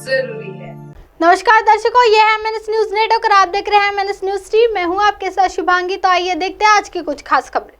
जरूरी है। नमस्कार दर्शकों, यह है एमएनएस न्यूज नेटवर्क और आप देख रहे हैं एमएनएस न्यूज टीवी। मैं हूं आपके साथ शुभांगी। तो आइए देखते हैं आज की कुछ खास खबरें।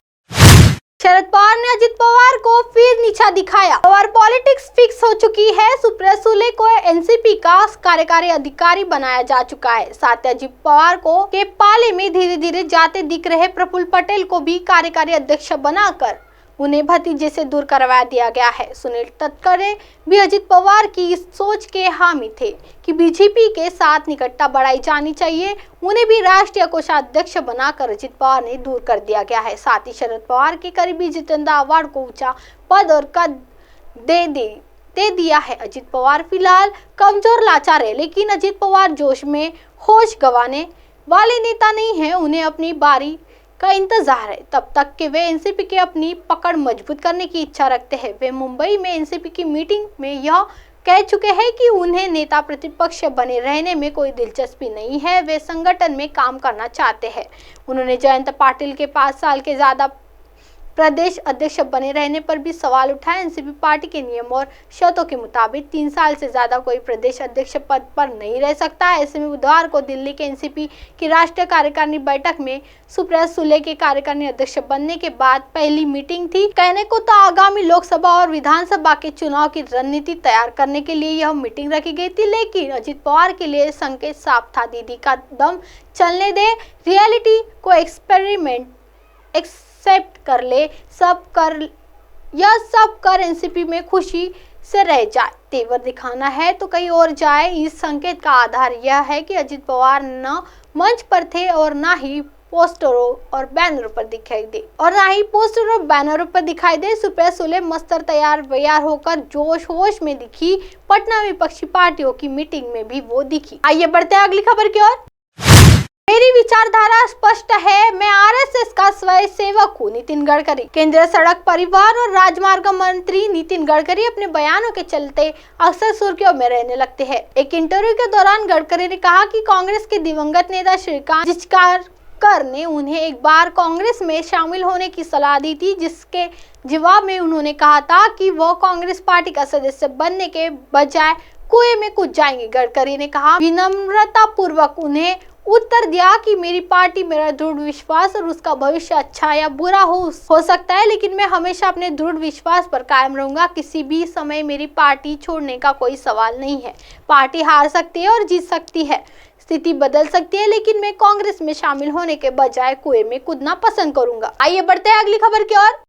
शरद पवार ने अजित पवार को फिर नीचा दिखाया। पवार पॉलिटिक्स फिक्स हो चुकी है। सुप्रिया सुले को एनसीपी का कार्यकारी अधिकारी बनाया जा चुका है। साथ ही अजित पवार को के पाले में धीरे धीरे जाते दिख रहे प्रफुल्ल पटेल को भी कार्यकारी अध्यक्ष बनाकर उन्हें भतीजे से दूर करवा दिया गया है। सुनील तटकरे भी अजित पवार की इस सोच के हामी थे कि बीजेपी के साथ निकटता बढ़ाई जानी चाहिए। उन्हें भी राष्ट्रीय कोषाध्यक्ष बनाकर अजित पवार ने दूर कर दिया गया है। साथ ही शरद पवार के करीबी जितेंद्र आव्हाड को ऊंचा पद और कद दे दिया है। अजित पवार फिलहाल कमजोर लाचार है, लेकिन अजित पवार जोश में होश गंवाने वाले नेता नहीं है। उन्हें अपनी बारी का इंतजार है, तब तक कि वे एनसीपी की अपनी पकड़ मजबूत करने की इच्छा रखते हैं। वे मुंबई में एनसीपी की मीटिंग में यह कह चुके हैं कि उन्हें नेता प्रतिपक्ष बने रहने में कोई दिलचस्पी नहीं है। वे संगठन में काम करना चाहते हैं। उन्होंने जयंत पाटिल के 5 साल के ज्यादा प्रदेश अध्यक्ष बने रहने पर भी सवाल उठाया। एनसीपी पार्टी के नियम और शर्तों के मुताबिक 3 साल से ज्यादा कोई प्रदेश अध्यक्ष पद पर नहीं रह सकता है। ऐसे में बुधवार को दिल्ली के एनसीपी की राष्ट्रीय कार्यकारिणी बैठक में सुप्रिया सुले के कार्यकारिणी अध्यक्ष बनने के बाद पहली मीटिंग थी। कहने को तो आगामी लोकसभा और विधानसभा के चुनाव की रणनीति तैयार करने के लिए यह मीटिंग रखी गई थी, लेकिन अजित पवार के लिए संकेत साफ था। दीदी का दम चलने दे, रियलिटी को एक्सेप्ट कर ले, सब कर एनसीपी में खुशी से रह जाए। तेवर दिखाना है तो कहीं और जाए। इस संकेत का आधार यह है कि अजित पवार न मंच पर थे और ना ही पोस्टरों और बैनरों पर दिखाई दे। सुप्रिया सुले मस्तर तैयार व्यार होकर जोश होश में दिखी। पटना विपक्षी पार्टियों की मीटिंग में भी वो दिखी। आइए बढ़ते हैं अगली खबर की ओर। मेरी विचारधारा स्पष्ट है, मैं आरएसएस का स्वयंसेवक हूँ। नितिन गडकरी। केंद्रीय सड़क परिवहन और राजमार्ग मंत्री नितिन गडकरी अपने बयानों के चलते अक्सर सुर्खियों में रहने लगते हैं। एक इंटरव्यू के दौरान गडकरी ने कहा कि कांग्रेस के दिवंगत नेता श्रीकांत जिचकारकर ने उन्हें एक बार कांग्रेस में शामिल होने की सलाह दी थी, जिसके जवाब में उन्होंने कहा था कि वह कांग्रेस पार्टी का सदस्य बनने के बजाय कुएं में कूद जाएंगे। गडकरी ने कहा विनम्रता पूर्वक उन्हें उत्तर दिया कि मेरी पार्टी मेरा दृढ़ विश्वास और उसका भविष्य अच्छा या बुरा हो सकता है, लेकिन मैं हमेशा अपने दृढ़ विश्वास पर कायम रहूंगा। किसी भी समय मेरी पार्टी छोड़ने का कोई सवाल नहीं है। पार्टी हार सकती है और जीत सकती है, स्थिति बदल सकती है, लेकिन मैं कांग्रेस में शामिल होने के बजाय कुएं में कूदना पसंद करूंगा। आइए बढ़ते हैं अगली खबर की ओर।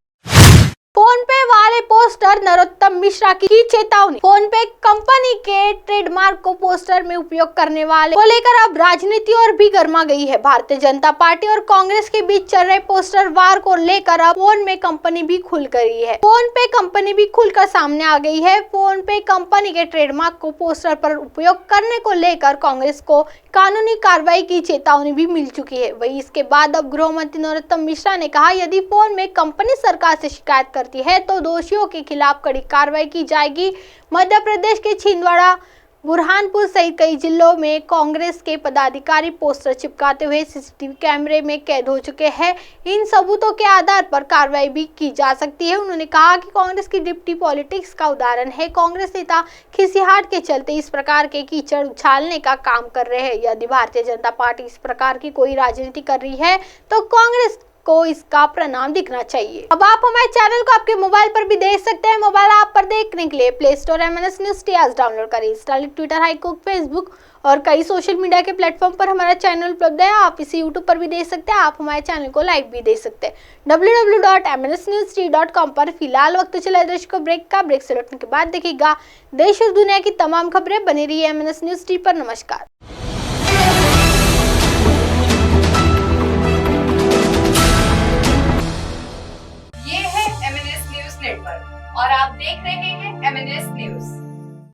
फोन पे वाले पोस्टर नरोत्तम मिश्रा की चेतावनी। फोन पे कंपनी के ट्रेडमार्क को पोस्टर में उपयोग करने वाले को लेकर अब राजनीति और भी गर्मा गई है। भारतीय जनता पार्टी और कांग्रेस के बीच चल रहे पोस्टर वार को लेकर अब फोन पे कंपनी भी खुल गई है। फोन पे कंपनी भी खुलकर सामने आ गई है। फोन पे कंपनी के ट्रेडमार्क को पोस्टर पर उपयोग करने को लेकर कांग्रेस को कानूनी कार्रवाई की चेतावनी भी मिल चुकी है। वही इसके बाद अब गृह मंत्री नरोत्तम मिश्रा ने कहा, यदि फोन में कंपनी सरकार से शिकायत करती है तो दोषियों के खिलाफ कड़ी कार्रवाई की जाएगी। मध्य प्रदेश के छिंदवाड़ा, बुरहानपुर सहित कई जिलों में कांग्रेस के पदाधिकारी पोस्टर चिपकाते हुए सीसीटीवी कैमरे में कैद हो चुके हैं। इन सबूतों के आधार पर कार्रवाई भी की जा सकती है। उन्होंने कहा कि कांग्रेस की डिप्टी पॉलिटिक्स का उदाहरण है। कांग्रेस नेता खिसियाहट के चलते इस प्रकार के कीचड़ उछालने का काम कर रहे हैं। यदि भारतीय जनता पार्टी इस प्रकार की कोई राजनीति कर रही है तो कांग्रेस को इसका परिणाम दिखना चाहिए। अब आप हमारे चैनल को आपके मोबाइल पर भी देख सकते हैं। मोबाइल ऐप पर देखने के लिए play store MNS news T आज डाउनलोड करें। इंस्टॉल ट्विटर, हाईकुक, फेसबुक और कई सोशल मीडिया के प्लेटफॉर्म पर हमारा चैनल उपलब्ध है। आप इसे यूट्यूब पर भी देख सकते हैं। आप हमारे चैनल को लाइव भी देख सकते हैं www.mnsnewst.com पर। फिलहाल वक्त चला दर्शकों ब्रेक का। ब्रेक से लौटने के बाद देखिएगा देश और दुनिया की तमाम खबरें। बने रहिए एमएनएस न्यूज टी पर। नमस्कार।